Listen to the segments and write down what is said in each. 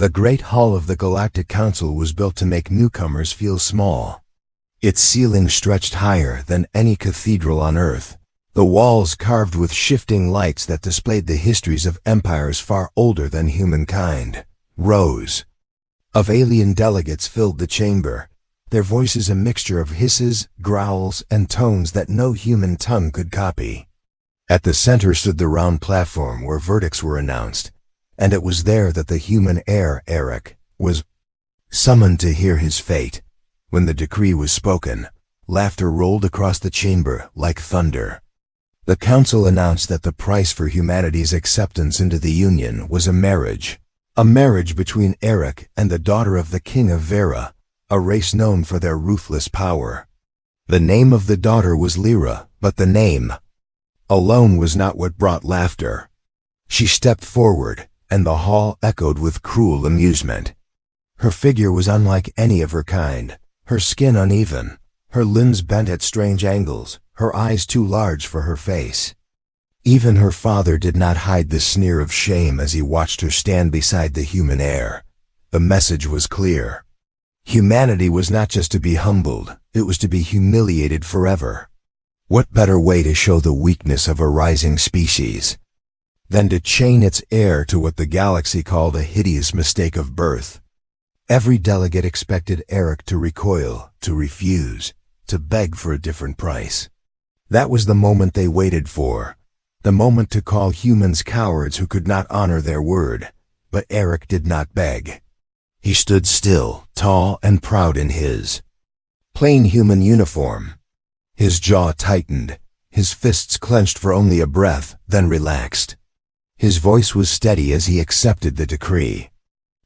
The Great Hall of the Galactic Council was built to make newcomers feel small. Its ceiling stretched higher than any cathedral on Earth, the walls carved with shifting lights that displayed the histories of empires far older than humankind. Rows of alien delegates filled the chamber, their voices a mixture of hisses, growls, and tones that no human tongue could copy. At the center stood the round platform where verdicts were announced, and it was there that the human heir, Eric, was summoned to hear his fate. When the decree was spoken, laughter rolled across the chamber like thunder. The council announced that the price for humanity's acceptance into the Union was a marriage between Eric and the daughter of the King of Vera, a race known for their ruthless power. The name of the daughter was Lyra, but the name alone was not what brought laughter. She stepped forward, and the hall echoed with cruel amusement. Her figure was unlike any of her kind, her skin uneven, her limbs bent at strange angles, her eyes too large for her face. Even her father did not hide the sneer of shame as he watched her stand beside the human heir. The message was clear. Humanity was not just to be humbled, it was to be humiliated forever. What better way to show the weakness of a rising species than to chain its heir to what the galaxy called a hideous mistake of birth? Every delegate expected Eric to recoil, to refuse, to beg for a different price. That was the moment they waited for, the moment to call humans cowards who could not honor their word. But Eric did not beg. He stood still, tall and proud in his plain human uniform. His jaw tightened, his fists clenched for only a breath, then relaxed. His voice was steady as he accepted the decree.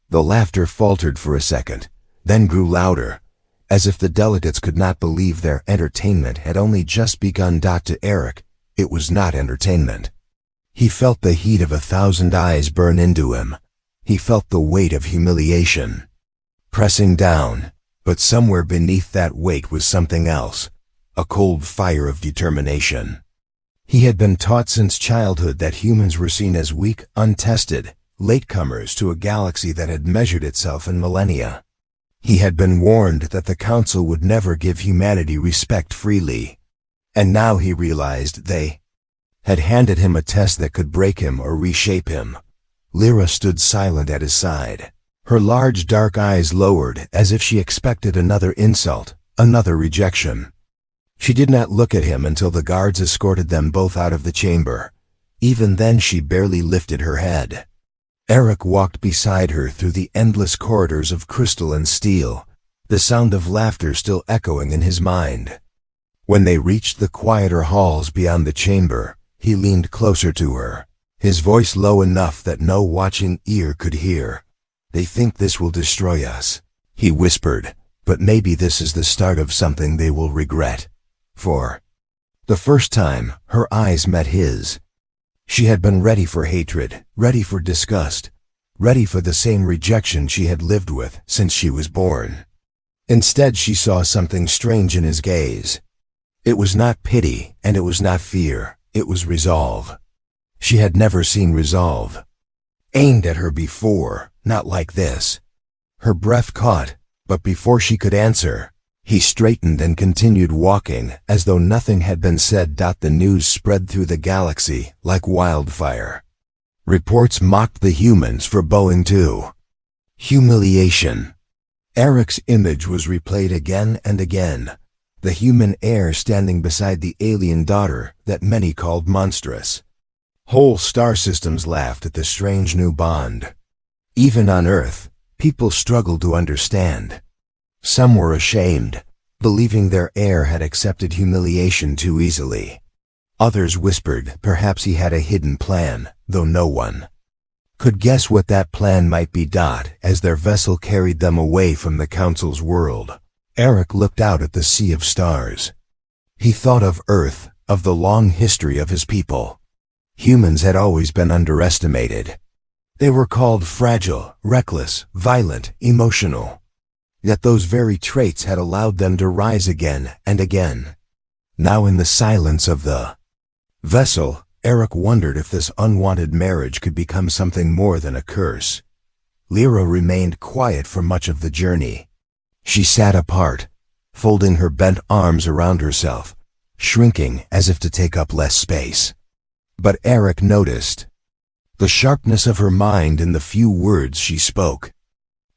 The laughter faltered for a second, then grew louder, as if the delegates could not believe their entertainment had only just begun. To Eric, it was not entertainment. He felt the heat of 1,000 eyes burn into him. He felt the weight of humiliation pressing down, but somewhere beneath that weight was something else, a cold fire of determination. He had been taught since childhood that humans were seen as weak, untested, latecomers to a galaxy that had measured itself in millennia. He had been warned that the Council would never give humanity respect freely. And now he realized they had handed him a test that could break him or reshape him. Lyra stood silent at his side. Her large dark eyes lowered as if she expected another insult, another rejection. She did not look at him until the guards escorted them both out of the chamber. Even then she barely lifted her head. Eric walked beside her through the endless corridors of crystal and steel, the sound of laughter still echoing in his mind. When they reached the quieter halls beyond the chamber, he leaned closer to her, his voice low enough that no watching ear could hear. "They think this will destroy us," he whispered, "but maybe this is the start of something they will regret." For the first time, her eyes met his. She had been ready for hatred, ready for disgust, ready for the same rejection she had lived with since she was born. Instead, she saw something strange in his gaze. It was not pity, and it was not fear. It was resolve. She had never seen resolve aimed at her before, not like this. Her breath caught, but before she could answer, he straightened and continued walking as though nothing had been said. The news spread through the galaxy like wildfire. Reports mocked the humans for bowing to humiliation. Eric's image was replayed again and again, the human heir standing beside the alien daughter that many called monstrous. Whole star systems laughed at the strange new bond. Even on Earth, people struggled to understand. Some were ashamed, believing their heir had accepted humiliation too easily. Others whispered perhaps he had a hidden plan, though no one could guess what that plan might be. As their vessel carried them away from the Council's world, Eric looked out at the sea of stars. He thought of Earth, of the long history of his people. Humans had always been underestimated. They were called fragile, reckless, violent, emotional. Yet those very traits had allowed them to rise again and again. Now in the silence of the vessel, Eric wondered if this unwanted marriage could become something more than a curse. Lyra remained quiet for much of the journey. She sat apart, folding her bent arms around herself, shrinking as if to take up less space. But Eric noticed the sharpness of her mind in the few words she spoke.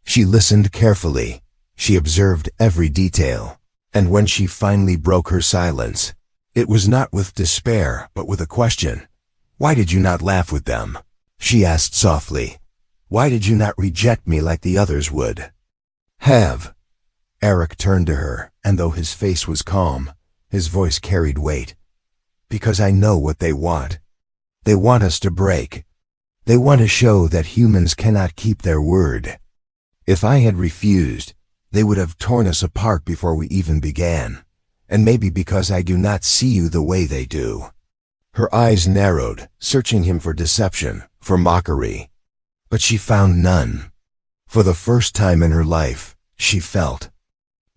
She listened carefully. She observed every detail. And when she finally broke her silence, it was not with despair, but with a question. "Why did you not laugh with them?" she asked softly. "Why did you not reject me like the others would?" Eric turned to her, and though his face was calm, his voice carried weight. "Because I know what they want. They want us to break. They want to show that humans cannot keep their word. If I had refused, they would have torn us apart before we even began. And maybe because I do not see you the way they do." Her eyes narrowed, searching him for deception, for mockery. But she found none. For the first time in her life, she felt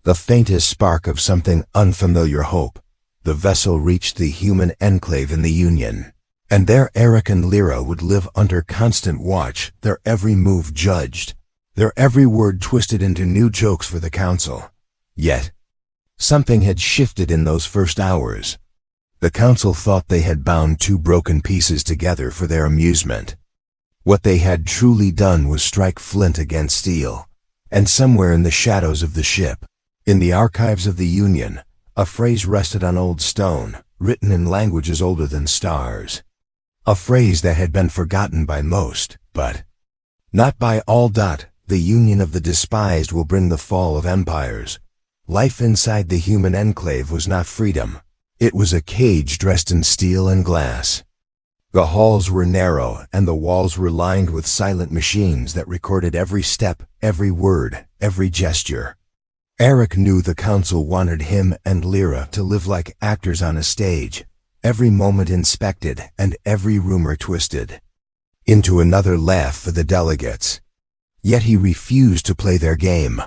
the faintest spark of something unfamiliar hope. The vessel reached the human enclave in the Union. And there Eric and Lyra would live under constant watch, their every move judged, their every word twisted into new jokes for the Council. Yet, something had shifted in those first hours. The Council thought they had bound two broken pieces together for their amusement. What they had truly done was strike flint against steel. And somewhere in the shadows of the ship, in the archives of the Union, a phrase rested on old stone, written in languages older than stars. A phrase that had been forgotten by most, but not by all. The union of the despised will bring the fall of empires. Life inside the human enclave was not freedom. It was a cage dressed in steel and glass. The halls were narrow, and the walls were lined with silent machines that recorded every step, every word, every gesture. Eric knew the Council wanted him and Lyra to live like actors on a stage, every moment inspected and every rumor twisted into another laugh for the delegates. Yet he refused to play their game.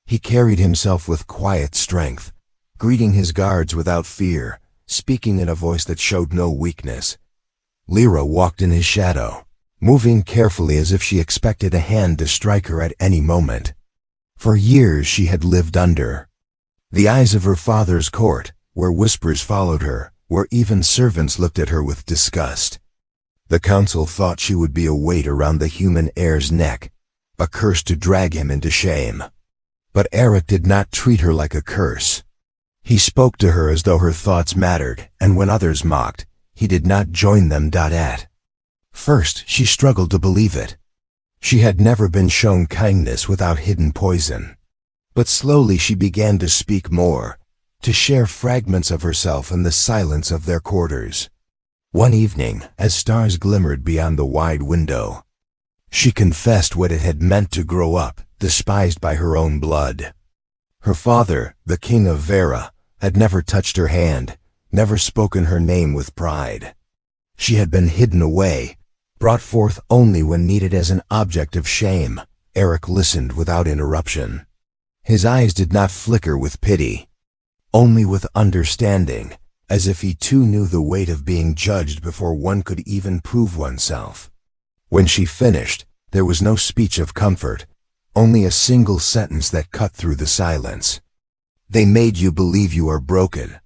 He carried himself with quiet strength, greeting his guards without fear, speaking in a voice that showed no weakness. Lyra walked in his shadow, moving carefully as if she expected a hand to strike her at any moment. For years she had lived under the eyes of her father's court, where whispers followed her, where even servants looked at her with disgust. The Council thought she would be a weight around the human heir's neck, a curse to drag him into shame. But Eric did not treat her like a curse. He spoke to her as though her thoughts mattered, and when others mocked, he did not join them. At first, she struggled to believe it. She had never been shown kindness without hidden poison. But slowly she began to speak more, to share fragments of herself in the silence of their quarters. One evening, as stars glimmered beyond the wide window, she confessed what it had meant to grow up, despised by her own blood. Her father, the king of Vera, had never touched her hand, never spoken her name with pride. She had been hidden away, brought forth only when needed as an object of shame. Eric listened without interruption. His eyes did not flicker with pity, only with understanding, as if he too knew the weight of being judged before one could even prove oneself. When she finished, there was no speech of comfort, only a single sentence that cut through the silence. "They made you believe you are broken,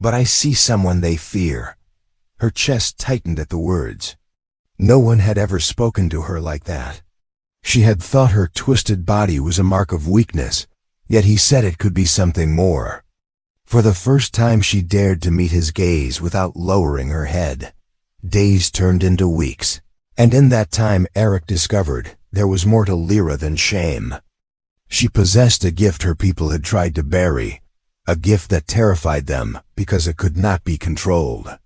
but I see someone they fear." Her chest tightened at the words. No one had ever spoken to her like that. She had thought her twisted body was a mark of weakness, yet he said it could be something more. For the first time she dared to meet his gaze without lowering her head. Days turned into weeks, and in that time Eric discovered there was more to Lyra than shame. She possessed a gift her people had tried to bury, a gift that terrified them because it could not be controlled.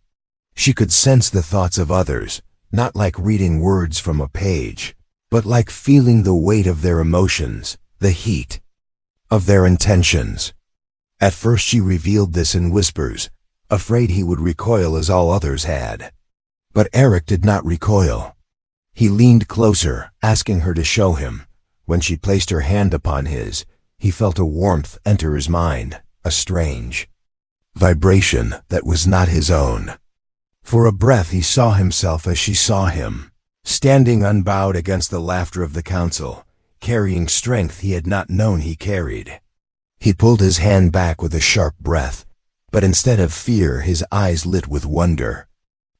She could sense the thoughts of others, not like reading words from a page, but like feeling the weight of their emotions, the heat of their intentions. At first she revealed this in whispers, afraid he would recoil as all others had. But Eric did not recoil. He leaned closer, asking her to show him. When she placed her hand upon his, he felt a warmth enter his mind, a strange vibration that was not his own. For a breath he saw himself as she saw him, standing unbowed against the laughter of the council, carrying strength he had not known he carried. He pulled his hand back with a sharp breath, but instead of fear his eyes lit with wonder.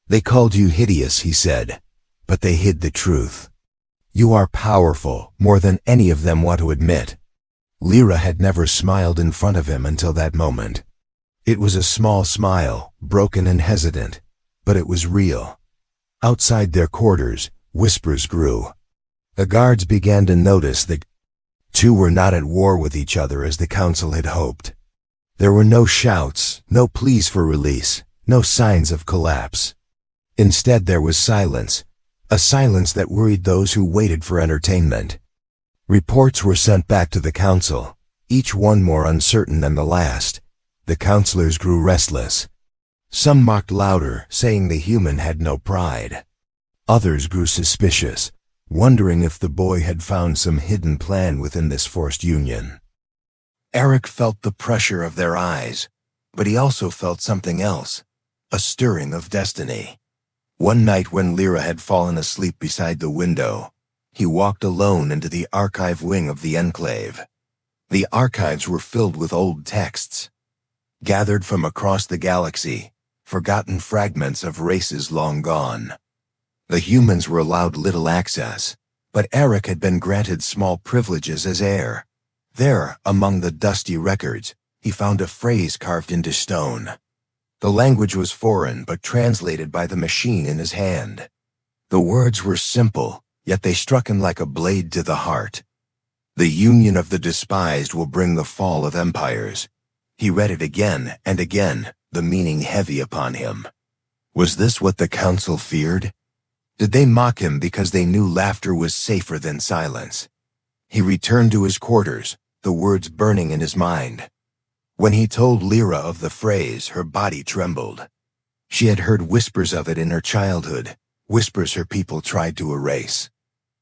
"They called you hideous," he said, "but they hid the truth. You are powerful, more than any of them want to admit." Lyra had never smiled in front of him until that moment. It was a small smile, broken and hesitant, but it was real. Outside their quarters, whispers grew. The guards began to notice that two were not at war with each other as the council had hoped. There were no shouts, no pleas for release, no signs of collapse. Instead there was silence, a silence that worried those who waited for entertainment. Reports were sent back to the council, each one more uncertain than the last. The counselors grew restless. Some mocked louder, saying the human had no pride. Others grew suspicious, wondering if the boy had found some hidden plan within this forced union. Eric felt the pressure of their eyes, but he also felt something else, a stirring of destiny. One night when Lyra had fallen asleep beside the window, he walked alone into the archive wing of the enclave. The archives were filled with old texts, gathered from across the galaxy, forgotten fragments of races long gone. The humans were allowed little access, but Eric had been granted small privileges as heir. There, among the dusty records, he found a phrase carved into stone. The language was foreign but translated by the machine in his hand. The words were simple, yet they struck him like a blade to the heart. "The union of the despised will bring the fall of empires." He read it again and again, the meaning heavy upon him. Was this what the council feared? Did they mock him because they knew laughter was safer than silence? He returned to his quarters, the words burning in his mind. When he told Lyra of the phrase, her body trembled. She had heard whispers of it in her childhood, whispers her people tried to erase.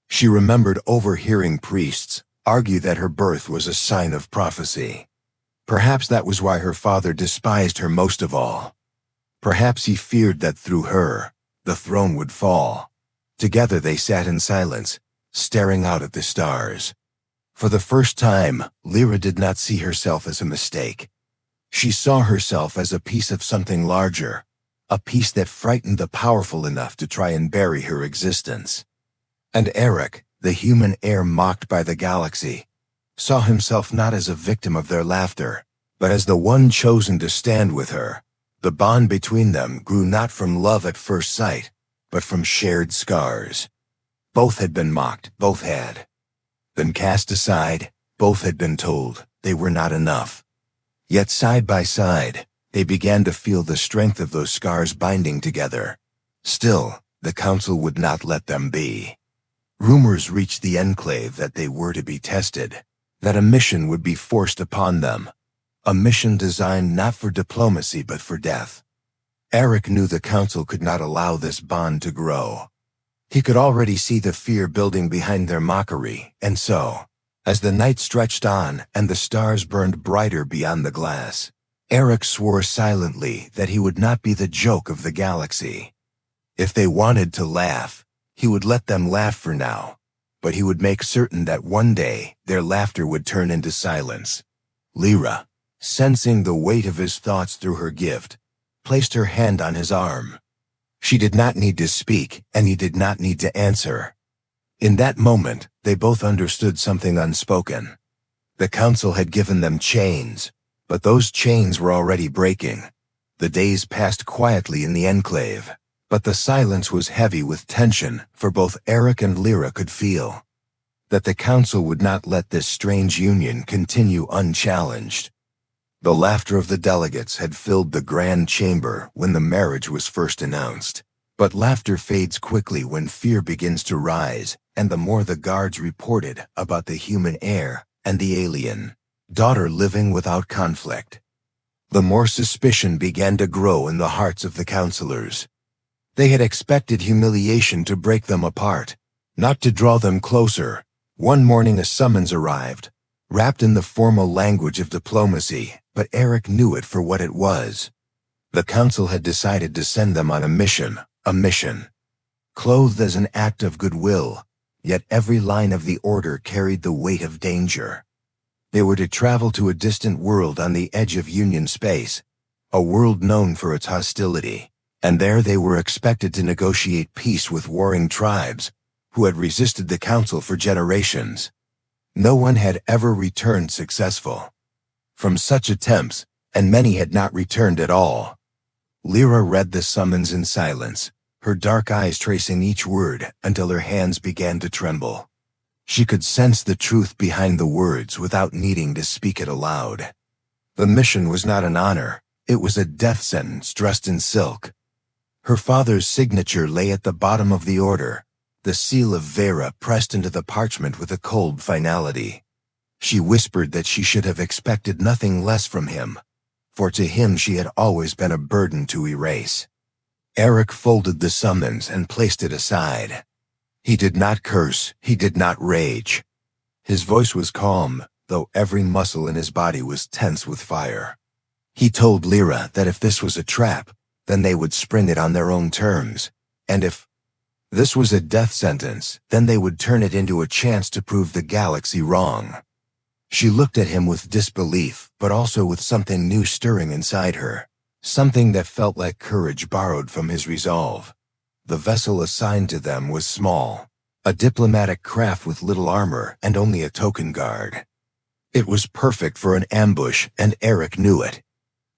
She remembered overhearing priests argue that her birth was a sign of prophecy. Perhaps that was why her father despised her most of all. Perhaps he feared that through her, the throne would fall. Together they sat in silence, staring out at the stars. For the first time, Lyra did not see herself as a mistake. She saw herself as a piece of something larger, a piece that frightened the powerful enough to try and bury her existence. And Eric, the human heir mocked by the galaxy, saw himself not as a victim of their laughter, but as the one chosen to stand with her. The bond between them grew not from love at first sight, but from shared scars. Both had been mocked, both had been cast aside, both had been told they were not enough. Yet side by side, they began to feel the strength of those scars binding together. Still, the council would not let them be. Rumors reached the enclave that they were to be tested, that a mission would be forced upon them, a mission designed not for diplomacy but for death. Eric knew the council could not allow this bond to grow. He could already see the fear building behind their mockery, and so, as the night stretched on and the stars burned brighter beyond the glass, Eric swore silently that he would not be the joke of the galaxy. If they wanted to laugh, he would let them laugh for now, but he would make certain that one day their laughter would turn into silence. Lyra, sensing the weight of his thoughts through her gift, placed her hand on his arm. She did not need to speak, and he did not need to answer. In that moment, they both understood something unspoken. The council had given them chains, but those chains were already breaking. The days passed quietly in the enclave, but the silence was heavy with tension, for both Eric and Lyra could feel that the council would not let this strange union continue unchallenged. The laughter of the delegates had filled the grand chamber when the marriage was first announced. But laughter fades quickly when fear begins to rise, and the more the guards reported about the human heir and the alien daughter living without conflict, the more suspicion began to grow in the hearts of the counselors. They had expected humiliation to break them apart, not to draw them closer. One morning a summons arrived, wrapped in the formal language of diplomacy, but Eric knew it for what it was. The council had decided to send them on a mission. clothed as an act of goodwill, yet every line of the order carried the weight of danger. They were to travel to a distant world on the edge of Union space, a world known for its hostility, and there they were expected to negotiate peace with warring tribes who had resisted the council for generations. No one had ever returned successful from such attempts, and many had not returned at all. Lyra read the summons in silence, her dark eyes tracing each word until her hands began to tremble. She could sense the truth behind the words without needing to speak it aloud. The mission was not an honor, it was a death sentence dressed in silk. Her father's signature lay at the bottom of the order, the seal of Vera pressed into the parchment with a cold finality. She whispered that she should have expected nothing less from him, for to him she had always been a burden to erase. Eric folded the summons and placed it aside. He did not curse, he did not rage. His voice was calm, though every muscle in his body was tense with fire. He told Lyra that if this was a trap, then they would spring it on their own terms, and if this was a death sentence, then they would turn it into a chance to prove the galaxy wrong. She looked at him with disbelief, but also with something new stirring inside her, something that felt like courage borrowed from his resolve. The vessel assigned to them was small, a diplomatic craft with little armor and only a token guard. It was perfect for an ambush, and Eric knew it.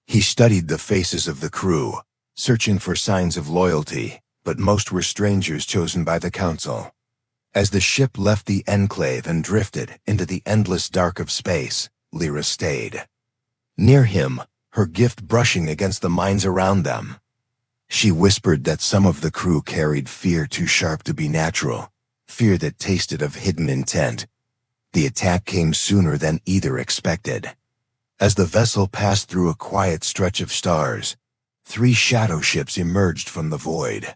He studied the faces of the crew, searching for signs of loyalty, but most were strangers chosen by the council. As the ship left the enclave and drifted into the endless dark of space, Lyra stayed. Near him, her gift brushing against the minds around them. She whispered that some of the crew carried fear too sharp to be natural, fear that tasted of hidden intent. The attack came sooner than either expected. As the vessel passed through a quiet stretch of stars, 3 shadow ships emerged from the void.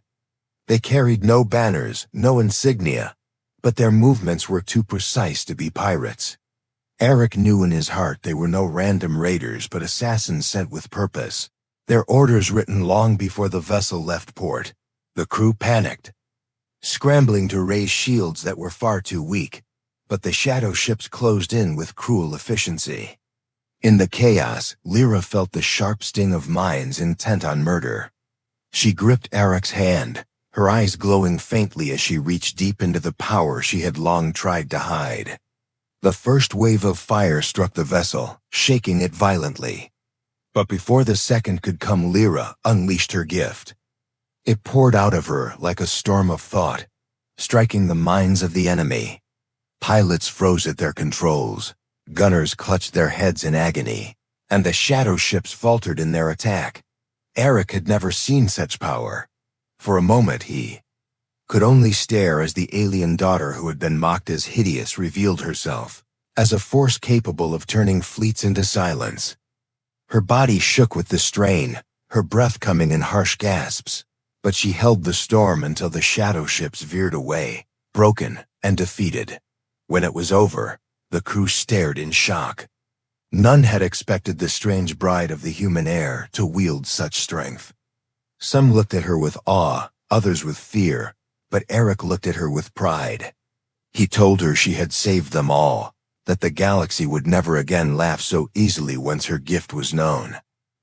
They carried no banners, no insignia, but their movements were too precise to be pirates. Eric knew in his heart they were no random raiders but assassins sent with purpose, their orders written long before the vessel left port. The crew panicked, scrambling to raise shields that were far too weak, but the shadow ships closed in with cruel efficiency. In the chaos, Lyra felt the sharp sting of minds intent on murder. She gripped Eric's hand, her eyes glowing faintly as she reached deep into the power she had long tried to hide. The first wave of fire struck the vessel, shaking it violently. But before the second could come, Lyra unleashed her gift. It poured out of her like a storm of thought, striking the minds of the enemy. Pilots froze at their controls, gunners clutched their heads in agony, and the shadow ships faltered in their attack. Eric had never seen such power. For a moment he could only stare as the alien daughter who had been mocked as Hideous revealed herself, as a force capable of turning fleets into silence. Her body shook with the strain, her breath coming in harsh gasps, but she held the storm until the shadow ships veered away, broken and defeated. When it was over, the crew stared in shock. None had expected the strange bride of the human heir to wield such strength. Some looked at her with awe, others with fear, but Eric looked at her with pride. He told her she had saved them all, that the galaxy would never again laugh so easily once her gift was known.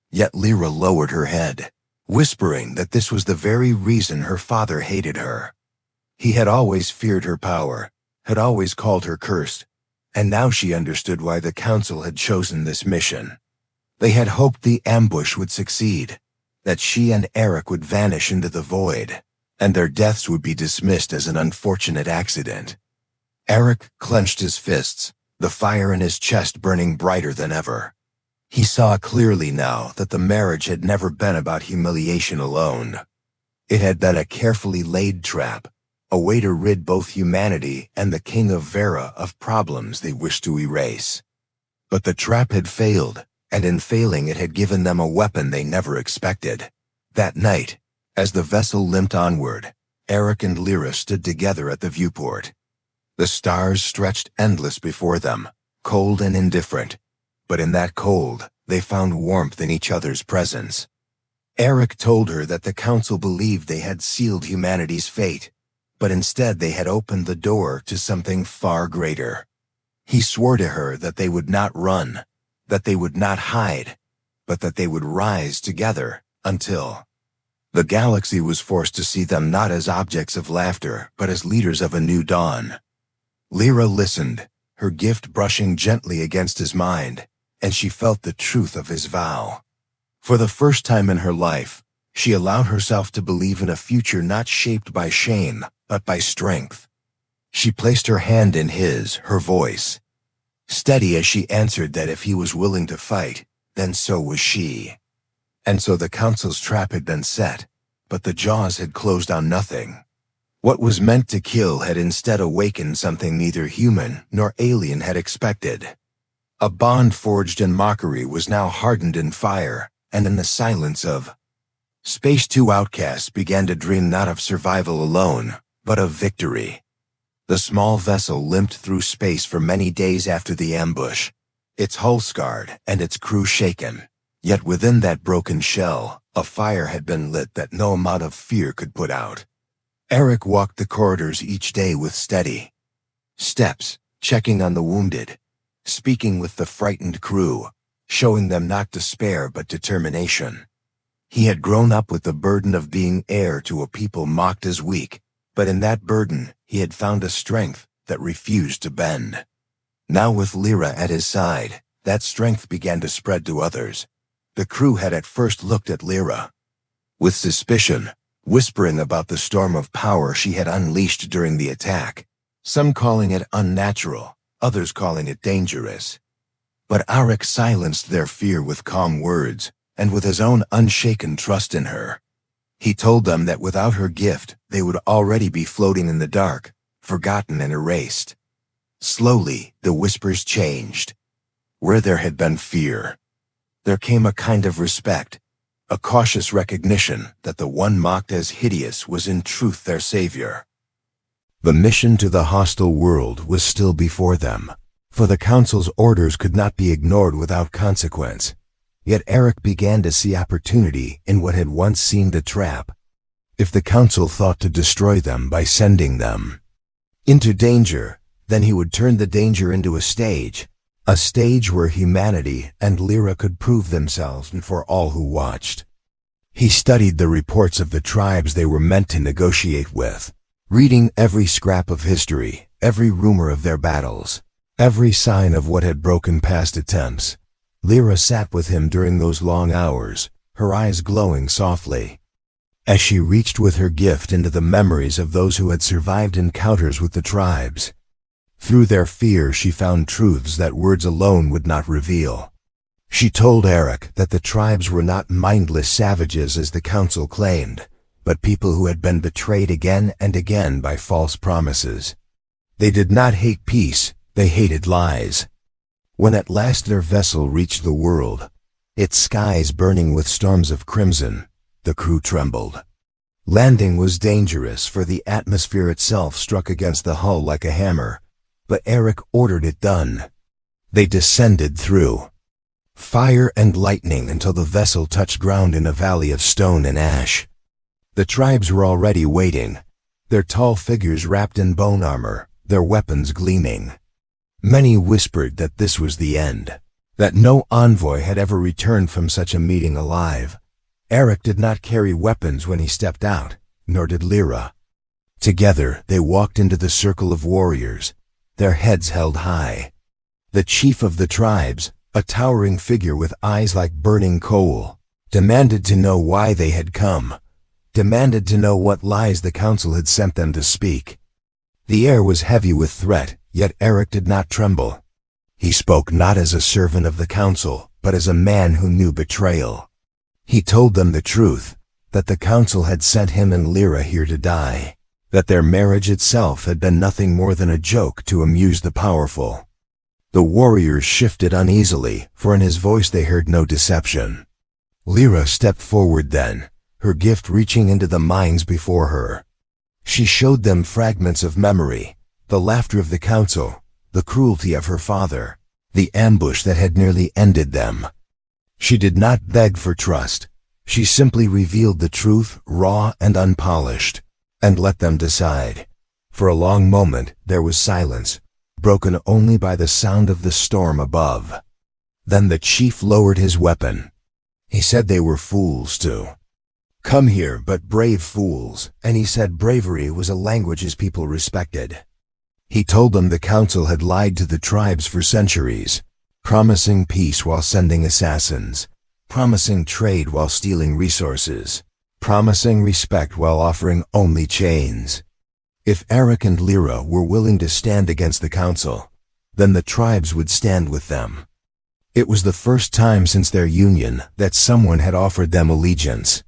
Yet Lyra lowered her head, whispering that this was the very reason her father hated her. He had always feared her power, had always called her cursed, and now she understood why the council had chosen this mission. They had hoped the ambush would succeed, that she and Eric would vanish into the void, and their deaths would be dismissed as an unfortunate accident. Eric clenched his fists, the fire in his chest burning brighter than ever. He saw clearly now that the marriage had never been about humiliation alone. It had been a carefully laid trap, a way to rid both humanity and the King of Vera of problems they wished to erase. But the trap had failed, and in failing it had given them a weapon they never expected. That night, as the vessel limped onward, Eric and Lyra stood together at the viewport. The stars stretched endless before them, cold and indifferent, but in that cold, they found warmth in each other's presence. Eric told her that the council believed they had sealed humanity's fate, but instead they had opened the door to something far greater. He swore to her that they would not run, that they would not hide, but that they would rise together until the galaxy was forced to see them not as objects of laughter, but as leaders of a new dawn. Lyra listened, her gift brushing gently against his mind, and she felt the truth of his vow. For the first time in her life, she allowed herself to believe in a future not shaped by shame, but by strength. She placed her hand in his, her voice steady as she answered that if he was willing to fight, then so was she. And so the council's trap had been set, but the jaws had closed on nothing. What was meant to kill had instead awakened something neither human nor alien had expected. A bond forged in mockery was now hardened in fire, and in the silence of Space 2 outcasts began to dream not of survival alone, but of victory. The small vessel limped through space for many days after the ambush, its hull scarred and its crew shaken. Yet within that broken shell, a fire had been lit that no amount of fear could put out. Eric walked the corridors each day with steady steps, checking on the wounded, speaking with the frightened crew, showing them not despair but determination. He had grown up with the burden of being heir to a people mocked as weak, but in that burden, he had found a strength that refused to bend. Now with Lyra at his side, that strength began to spread to others. The crew had at first looked at Lyra with suspicion, whispering about the storm of power she had unleashed during the attack, some calling it unnatural, others calling it dangerous. But Eric silenced their fear with calm words, and with his own unshaken trust in her. He told them that without her gift, they would already be floating in the dark, forgotten and erased. Slowly, the whispers changed. Where there had been fear, there came a kind of respect, a cautious recognition that the one mocked as Hideous was in truth their savior. The mission to the hostile world was still before them, for the Council's orders could not be ignored without consequence. Yet Eric began to see opportunity in what had once seemed a trap. If the Council thought to destroy them by sending them into danger, then he would turn the danger into a stage where humanity and Lyra could prove themselves for all who watched. He studied the reports of the tribes they were meant to negotiate with, reading every scrap of history, every rumor of their battles, every sign of what had broken past attempts. Lyra sat with him during those long hours, her eyes glowing softly, as she reached with her gift into the memories of those who had survived encounters with the tribes. Through their fear she found truths that words alone would not reveal. She told Eric that the tribes were not mindless savages as the Council claimed, but people who had been betrayed again and again by false promises. They did not hate peace, they hated lies. When at last their vessel reached the world, its skies burning with storms of crimson, the crew trembled. Landing was dangerous, for the atmosphere itself struck against the hull like a hammer, but Eric ordered it done. They descended through fire and lightning until the vessel touched ground in a valley of stone and ash. The tribes were already waiting, their tall figures wrapped in bone armor, their weapons gleaming. Many whispered that this was the end, that no envoy had ever returned from such a meeting alive. Eric did not carry weapons when he stepped out, nor did Lyra. Together they walked into the circle of warriors, their heads held high. The chief of the tribes, a towering figure with eyes like burning coal, demanded to know why they had come, demanded to know what lies the Council had sent them to speak. The air was heavy with threat, yet Eric did not tremble. He spoke not as a servant of the Council, but as a man who knew betrayal. He told them the truth, that the Council had sent him and Lyra here to die, that their marriage itself had been nothing more than a joke to amuse the powerful. The warriors shifted uneasily, for in his voice they heard no deception. Lyra stepped forward then, her gift reaching into the minds before her. She showed them fragments of memory, the laughter of the Council, the cruelty of her father, the ambush that had nearly ended them. She did not beg for trust. She simply revealed the truth, raw and unpolished, and let them decide. For a long moment there was silence, broken only by the sound of the storm above. Then the chief lowered his weapon. He said they were fools too. Come here, but brave fools, and he said bravery was a language his people respected. He told them the council had lied to the tribes for centuries, promising peace while sending assassins, promising trade while stealing resources, promising respect while offering only chains. If Eric and Lyra were willing to stand against the council, then the tribes would stand with them. It was the first time since their union that someone had offered them allegiance.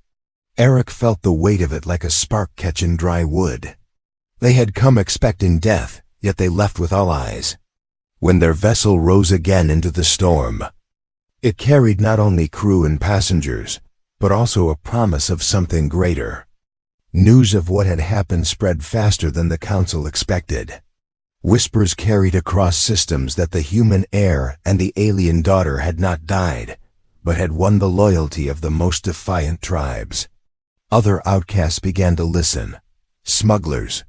Eric felt the weight of it like a spark catching dry wood. They had come expecting death, yet they left with allies. When their vessel rose again into the storm, it carried not only crew and passengers, but also a promise of something greater. News of what had happened spread faster than the council expected. Whispers carried across systems that the human heir and the alien daughter had not died, but had won the loyalty of the most defiant tribes. Other outcasts began to listen. Smugglers,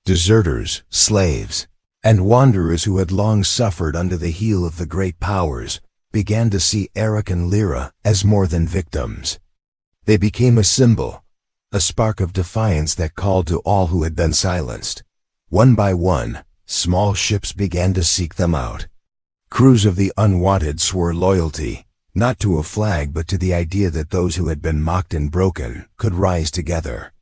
deserters, slaves, and wanderers who had long suffered under the heel of the great powers began to see Eric and Lyra as more than victims. They became a symbol, a spark of defiance that called to all who had been silenced. One by one, small ships began to seek them out. Crews of the Unwanted swore loyalty, not to a flag but to the idea that those who had been mocked and broken could rise together.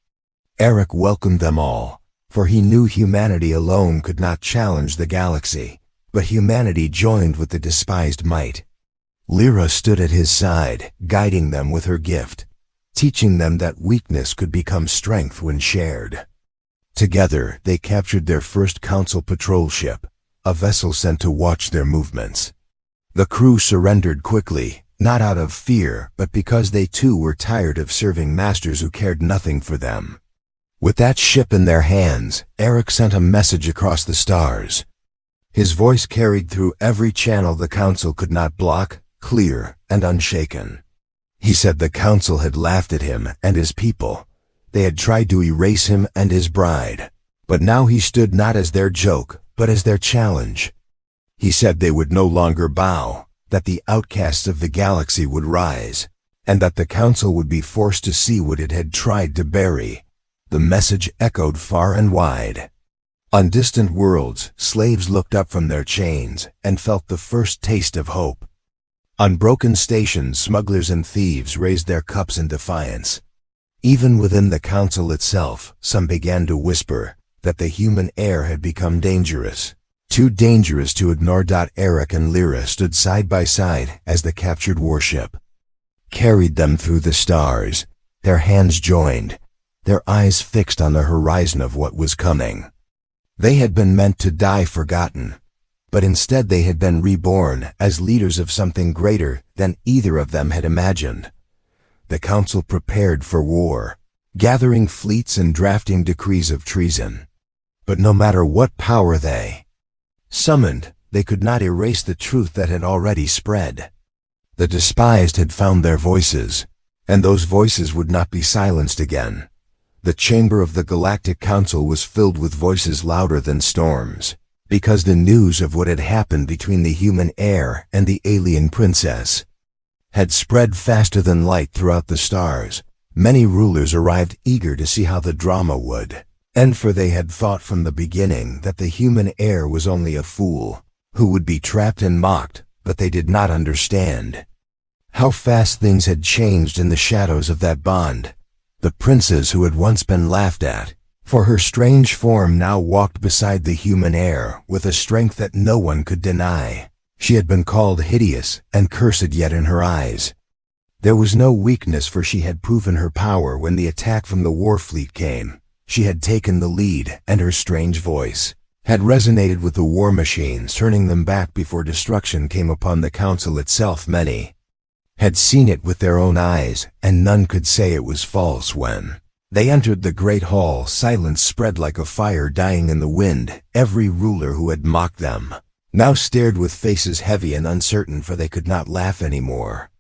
Eric welcomed them all, for he knew humanity alone could not challenge the galaxy, but humanity joined with the despised might. Lyra stood at his side, guiding them with her gift, teaching them that weakness could become strength when shared. Together, they captured their first council patrol ship, a vessel sent to watch their movements. The crew surrendered quickly, not out of fear, but because they too were tired of serving masters who cared nothing for them. With that ship in their hands, Eric sent a message across the stars. His voice carried through every channel the council could not block, clear and unshaken. He said the council had laughed at him and his people. They had tried to erase him and his bride. But now he stood not as their joke, but as their challenge. He said they would no longer bow, that the outcasts of the galaxy would rise, and that the council would be forced to see what it had tried to bury. The message echoed far and wide. On distant worlds, slaves looked up from their chains and felt the first taste of hope. On broken stations, smugglers and thieves raised their cups in defiance. Even within the council itself, some began to whisper that the human heir had become dangerous. Too dangerous to ignore. Eric and Lyra stood side by side as the captured warship carried them through the stars, their hands joined, their eyes fixed on the horizon of what was coming. They had been meant to die forgotten, but instead they had been reborn as leaders of something greater than either of them had imagined. The council prepared for war, gathering fleets and drafting decrees of treason. But no matter what power they summoned, they could not erase the truth that had already spread. The despised had found their voices, and those voices would not be silenced again. The chamber of the Galactic Council was filled with voices louder than storms, because the news of what had happened between the human heir and the alien princess had spread faster than light throughout the stars. Many rulers arrived eager to see how the drama would end, for they had thought from the beginning that the human heir was only a fool who would be trapped and mocked, but they did not understand how fast things had changed in the shadows of that bond. The princess who had once been laughed at for her strange form now walked beside the human heir with a strength that no one could deny. She had been called hideous and cursed, yet in her eyes there was no weakness, for she had proven her power when the attack from the warfleet came. She had taken the lead, and her strange voice had resonated with the war machines, turning them back before destruction came upon the council itself. Many had seen it with their own eyes, and none could say it was false. When they entered the great hall, silence spread like a fire dying in the wind. Every ruler who had mocked them now stared with faces heavy and uncertain, for they could not laugh anymore.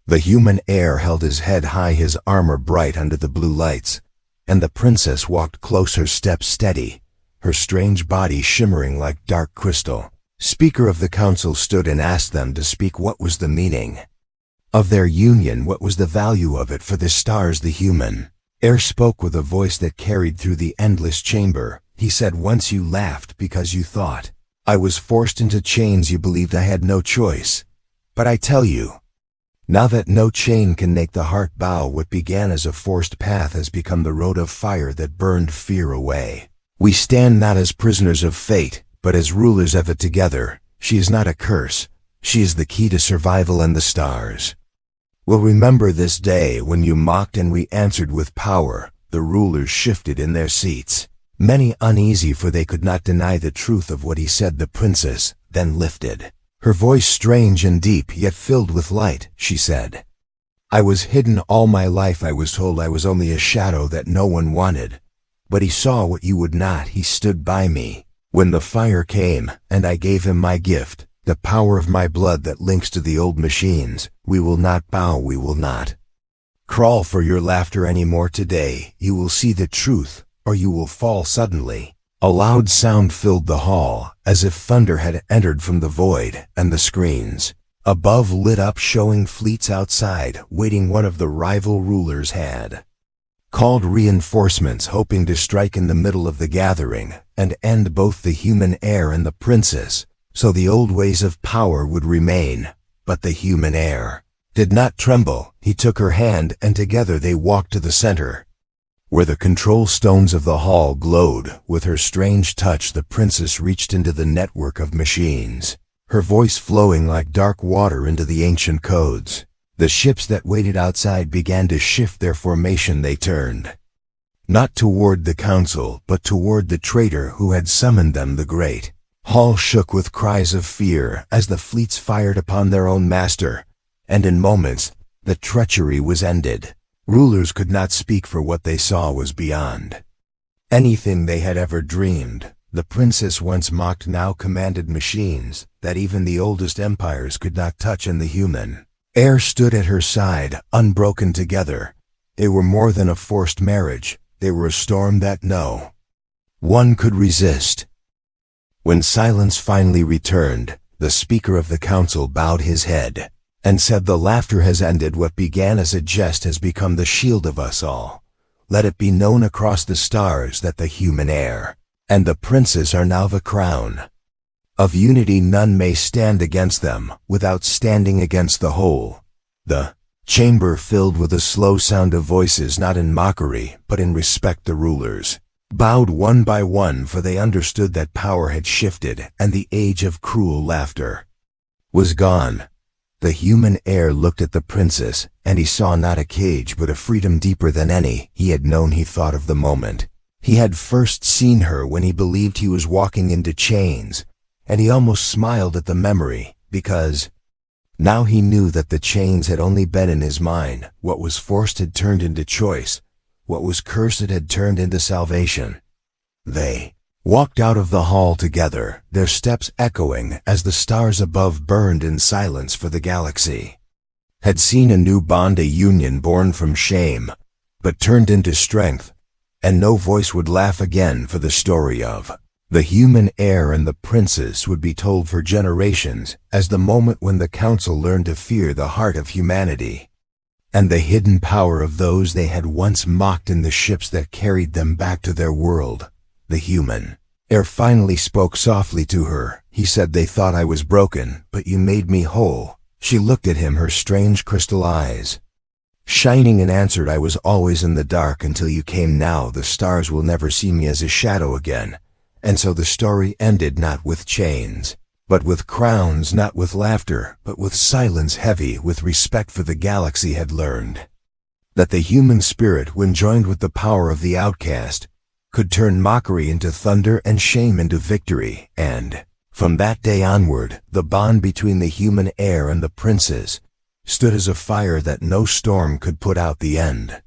The human heir held his head high, his armor bright under the blue lights, and the princess walked close, her steps steady, her strange body shimmering like dark crystal. Speaker of the council stood and asked them to speak. What was the meaning of their union? What was the value of it for the stars, the human? Heir spoke with a voice that carried through the endless chamber. He said, once you laughed because you thought I was forced into chains. You believed I had no choice. But I tell you, now that no chain can make the heart bow, what began as a forced path has become the road of fire that burned fear away. We stand not as prisoners of fate, but as rulers of it together. She is not a curse. She is the key to survival, and the stars will remember this day when you mocked and we answered with power. The rulers shifted in their seats, many uneasy, for they could not deny the truth of what he said. The princess then lifted her voice, strange and deep, yet filled with light. She said, I was hidden all my life. I was told I was only a shadow that no one wanted. But he saw what you would not. He stood by me when the fire came, and I gave him my gift, the power of my blood that links to the old machines. We will not bow. We will not crawl for your laughter anymore. Today you will see the truth, or you will fall suddenly. A loud sound filled the hall, as if thunder had entered from the void, and the screens above lit up, showing fleets outside waiting. One of the rival rulers had called reinforcements, hoping to strike in the middle of the gathering and end both the human heir and the princess, so the old ways of power would remain. But the human heir did not tremble. He took her hand, and together they walked to the center, where the control stones of the hall glowed. With her strange touch, the princess reached into the network of machines, her voice flowing like dark water into the ancient codes. The ships that waited outside began to shift their formation. They turned not toward the council, but toward the traitor who had summoned them. The great hall shook with cries of fear as the fleets fired upon their own master, and in moments the treachery was ended. Rulers could not speak, for what they saw was beyond anything they had ever dreamed. The princess, once mocked, now commanded machines that even the oldest empires could not touch, and the human heir stood at her side, unbroken. Together they were more than a forced marriage. They were a storm that no one could resist. When silence finally returned, the speaker of the council bowed his head and said, the laughter has ended. What began as a jest has become the shield of us all. Let it be known across the stars that the human heir and the princess are now the crown of unity. None may stand against them without standing against the whole. The chamber filled with a slow sound of voices, not in mockery, but in respect. The rulers bowed one by one, for they understood that power had shifted, and the age of cruel laughter was gone. The human heir looked at the princess, and he saw not a cage, but a freedom deeper than any he had known. He thought of the moment he had first seen her, when he believed he was walking into chains, and he almost smiled at the memory, because now he knew that the chains had only been in his mind. What was forced had turned into choice. What was cursed had turned into salvation. They walked out of the hall together, their steps echoing as the stars above burned in silence. For the galaxy had seen a new bond, a union born from shame, but turned into strength, and no voice would laugh again. For the story of the human heir and the princess would be told for generations as the moment when the council learned to fear the heart of humanity and the hidden power of those they had once mocked in the ships that carried them back to their world. The human heir finally spoke softly to her. He said, they thought I was broken, but you made me whole. She looked at him, her strange crystal eyes shining, and answered, I was always in the dark until you came. Now the stars will never see me as a shadow again. And so the story ended, not with chains, but with crowns, not with laughter, but with silence heavy with respect. For the galaxy had learned that the human spirit, when joined with the power of the outcast, could turn mockery into thunder and shame into victory. And from that day onward, the bond between the human heir and the princess stood as a fire that no storm could put out. The end.